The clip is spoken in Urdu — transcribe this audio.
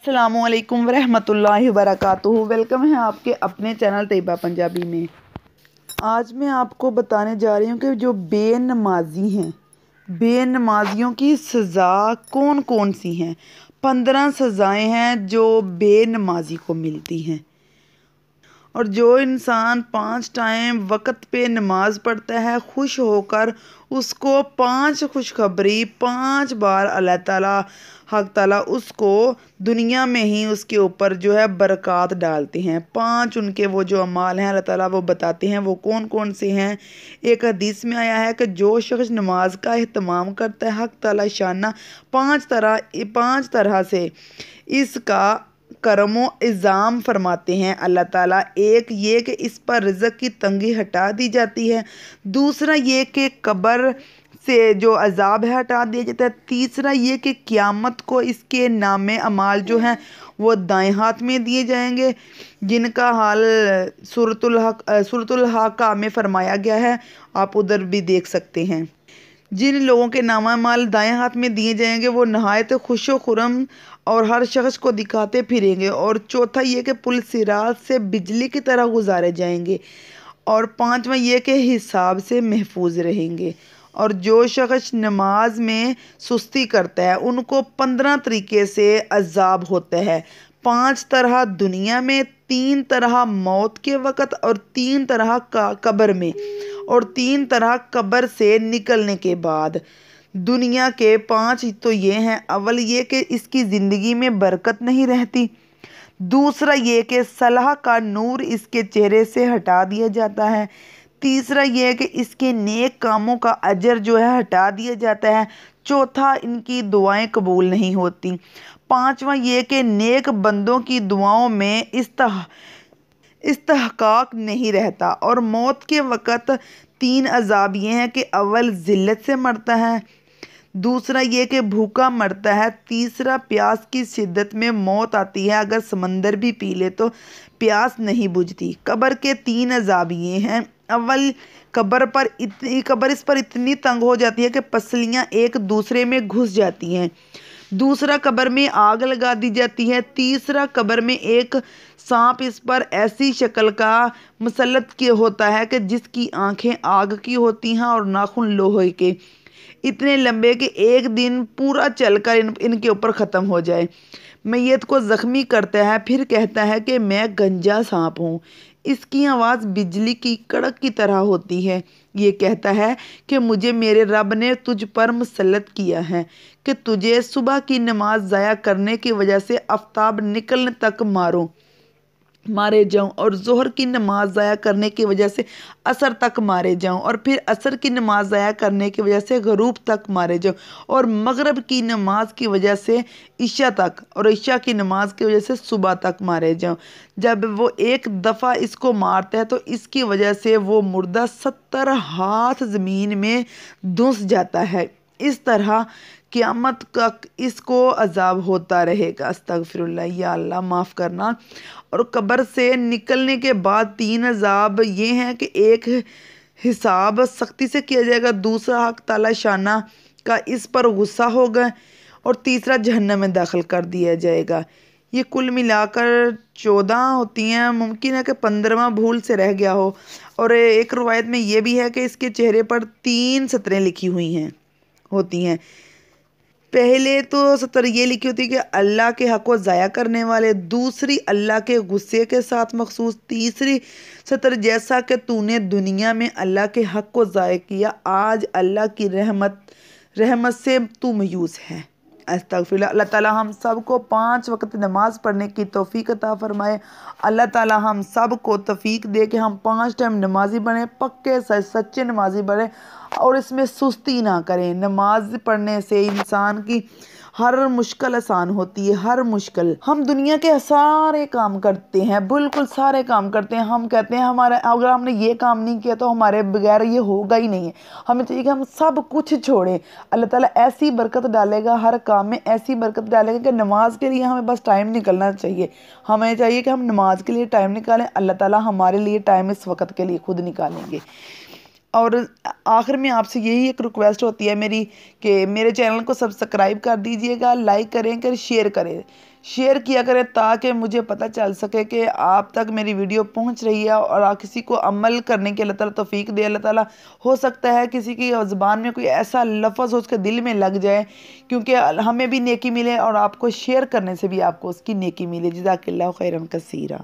السلام علیکم ورحمۃ اللہ وبرکاتہ۔ ویلکم ہے آپ کے اپنے چینل طیبہ پنجابی میں۔ آج میں آپ کو بتانے جا رہی ہوں کہ جو بے نمازی ہیں، بے نمازیوں کی سزا کون کون سی ہیں۔ 15 سزائیں ہیں جو بے نمازی کو ملتی ہیں، اور جو انسان 5 ٹائم وقت پہ نماز پڑھتا ہے، خوش ہو کر اس کو 5 خوشخبری 5 بار اللہ تعالیٰ حق تعالیٰ اس کو دنیا میں ہی اس کے اوپر جو ہے برکات ڈالتے ہیں۔ 5 ان کے وہ جو اعمال ہیں اللہ تعالیٰ وہ بتاتے ہیں، وہ کون کون سے ہیں۔ ایک حدیث میں آیا ہے کہ جو شخص نماز کا اہتمام کرتا ہے، حق تعالیٰ شانہ 5 طرح سے اس کا کرم و انعام فرماتے ہیں اللہ تعالیٰ۔ ایک یہ کہ اس پر رزق کی تنگی ہٹا دی جاتی ہے، دوسرا یہ کہ قبر سے جو عذاب ہے ہٹا دیا جاتا ہے، تیسرا یہ کہ قیامت کو اس کے نام اعمال جو ہیں وہ دائیں ہاتھ میں دیے جائیں گے، جن کا حال سورۃ الحاقہ میں فرمایا گیا ہے، آپ ادھر بھی دیکھ سکتے ہیں۔ جن لوگوں کے نامہ اعمال دائیں ہاتھ میں دیے جائیں گے وہ نہایت خوش و خرم اور ہر شخص کو دکھاتے پھریں گے، اور چوتھا یہ کہ پل صراط سے بجلی کی طرح گزارے جائیں گے، اور 5واں یہ کہ حساب سے محفوظ رہیں گے۔ اور جو شخص نماز میں سستی کرتا ہے ان کو 15 طریقے سے عذاب ہوتا ہے، 5 طرح دنیا میں، 3 طرح موت کے وقت، اور 3 طرح قبر میں، اور 3 طرح قبر سے نکلنے کے بعد۔ دنیا کے 5 تو یہ ہیں، اول یہ کہ اس کی زندگی میں برکت نہیں رہتی، دوسرا یہ کہ صلاح کا نور اس کے چہرے سے ہٹا دیا جاتا ہے، تیسرا یہ کہ اس کے نیک کاموں کا اجر جو ہے ہٹا دیا جاتا ہے، چوتھا ان کی دعائیں قبول نہیں ہوتی، 5واں یہ کہ نیک بندوں کی دعاؤں میں استحقاق نہیں رہتا۔ اور موت کے وقت 3 عذاب یہ ہیں کہ اول ذلت سے مرتا ہے، دوسرا یہ کہ بھوکا مرتا ہے، تیسرا پیاس کی شدت میں موت آتی ہے، اگر سمندر بھی پی لے تو پیاس نہیں بجھتی۔ قبر کے 3 عذاب یہ ہیں، اول قبر اس پر اتنی تنگ ہو جاتی ہے کہ پسلیاں ایک دوسرے میں گھس جاتی ہیں، دوسرا قبر میں آگ لگا دی جاتی ہے، تیسرا قبر میں ایک سانپ اس پر ایسی شکل کا مسلط ہوتا ہے کہ جس کی آنکھیں آگ کی ہوتی ہیں اور ناخن لوہے کے، اتنے لمبے کہ ایک دن پورا چل کر ان کے اوپر ختم ہو جائے۔ میت کو زخمی کرتا ہے، پھر کہتا ہے کہ میں گنجا سانپ ہوں، اس کی آواز بجلی کی کڑک کی طرح ہوتی ہے، یہ کہتا ہے کہ مجھے میرے رب نے تجھ پر مسلط کیا ہے کہ تجھے صبح کی نماز ضائع کرنے کی وجہ سے آفتاب نکلنے تک مارے جاؤں، اور ظہر کی نماز ضائع کرنے کی وجہ سے عصر تک مارے جاؤں، اور پھر عصر کی نماز ضائع کرنے کی وجہ سے غروب تک مارے جاؤں، اور مغرب کی نماز کی وجہ سے عشاء تک، اور عشاء کی نماز کی وجہ سے صبح تک مارے جاؤں۔ جب وہ ایک دفعہ اس کو مارتا ہے تو اس کی وجہ سے وہ مردہ 70 ہاتھ زمین میں دھنس جاتا ہے، اس طرح قیامت تک اس کو عذاب ہوتا رہے گا۔ استغفر اللہ، یا اللہ معاف کرنا۔ اور قبر سے نکلنے کے بعد 3 عذاب یہ ہیں کہ ایک حساب سختی سے کیا جائے گا، دوسرا حق تعالیٰ شانہ کا اس پر غصہ ہوگا، اور تیسرا جہنم میں داخل کر دیا جائے گا۔ یہ کل ملا کر 14 ہوتی ہیں، ممکن ہے کہ 15واں بھول سے رہ گیا ہو۔ اور ایک روایت میں یہ بھی ہے کہ اس کے چہرے پر 3 سطریں لکھی ہوئی ہوتی ہیں۔ پہلے تو سطر یہ لکھی ہوتی ہے کہ اللہ کے حق کو ضائع کرنے والے، دوسری اللہ کے غصے کے ساتھ مخصوص، تیسری سطر جیسا کہ تو نے دنیا میں اللہ کے حق کو ضائع کیا، آج اللہ کی رحمت سے تو مایوس ہے۔ استغفر اللہ۔ اللہ تعالیٰ ہم سب کو 5 وقت نماز پڑھنے کی توفیق عطا فرمائے۔ اللہ تعالیٰ ہم سب کو توفیق دے کہ ہم 5 ٹائم نمازی بنیں، پکے سچے نمازی بنیں، اور اس میں سستی نہ کریں۔ نماز پڑھنے سے انسان کی ہر مشکل آسان ہوتی ہے، ہر مشکل۔ ہم دنیا کے سارے کام کرتے ہیں، بالکل سارے کام کرتے ہیں، ہم کہتے ہیں اگر ہم نے یہ کام نہیں کیا تو ہمارے بغیر یہ ہوگا ہی نہیں ہے۔ ہمیں چاہیے کہ ہم سب کچھ چھوڑیں، اللہ تعالیٰ ایسی برکت ڈالے گا، ہر کام میں ایسی برکت ڈالے گا کہ نماز کے لیے ہمیں بس ٹائم نکلنا چاہیے۔ ہمیں چاہیے کہ ہم نماز کے لیے ٹائم نکالیں، اللہ تعالیٰ ہمارے لیے ٹائم اس وقت کے لیے خود نکالیں گے۔ اور آخر میں آپ سے یہی ایک ریکویسٹ ہوتی ہے میری کہ میرے چینل کو سبسکرائب کر دیجئے گا، لائک کریں شیئر کریں، شیئر کیا کریں تاکہ مجھے پتہ چل سکے کہ آپ تک میری ویڈیو پہنچ رہی ہے اور کسی کو عمل کرنے کے اللہ تعالیٰ توفیق دے اللہ تعالیٰ۔ ہو سکتا ہے کسی کی زبان میں کوئی ایسا لفظ ہو اس کے دل میں لگ جائے، کیونکہ ہمیں بھی نیکی ملے اور آپ کو شیئر کرنے سے بھی آپ کو اس کی نیکی ملے۔ جزاک اللہ خیرا کثیرا۔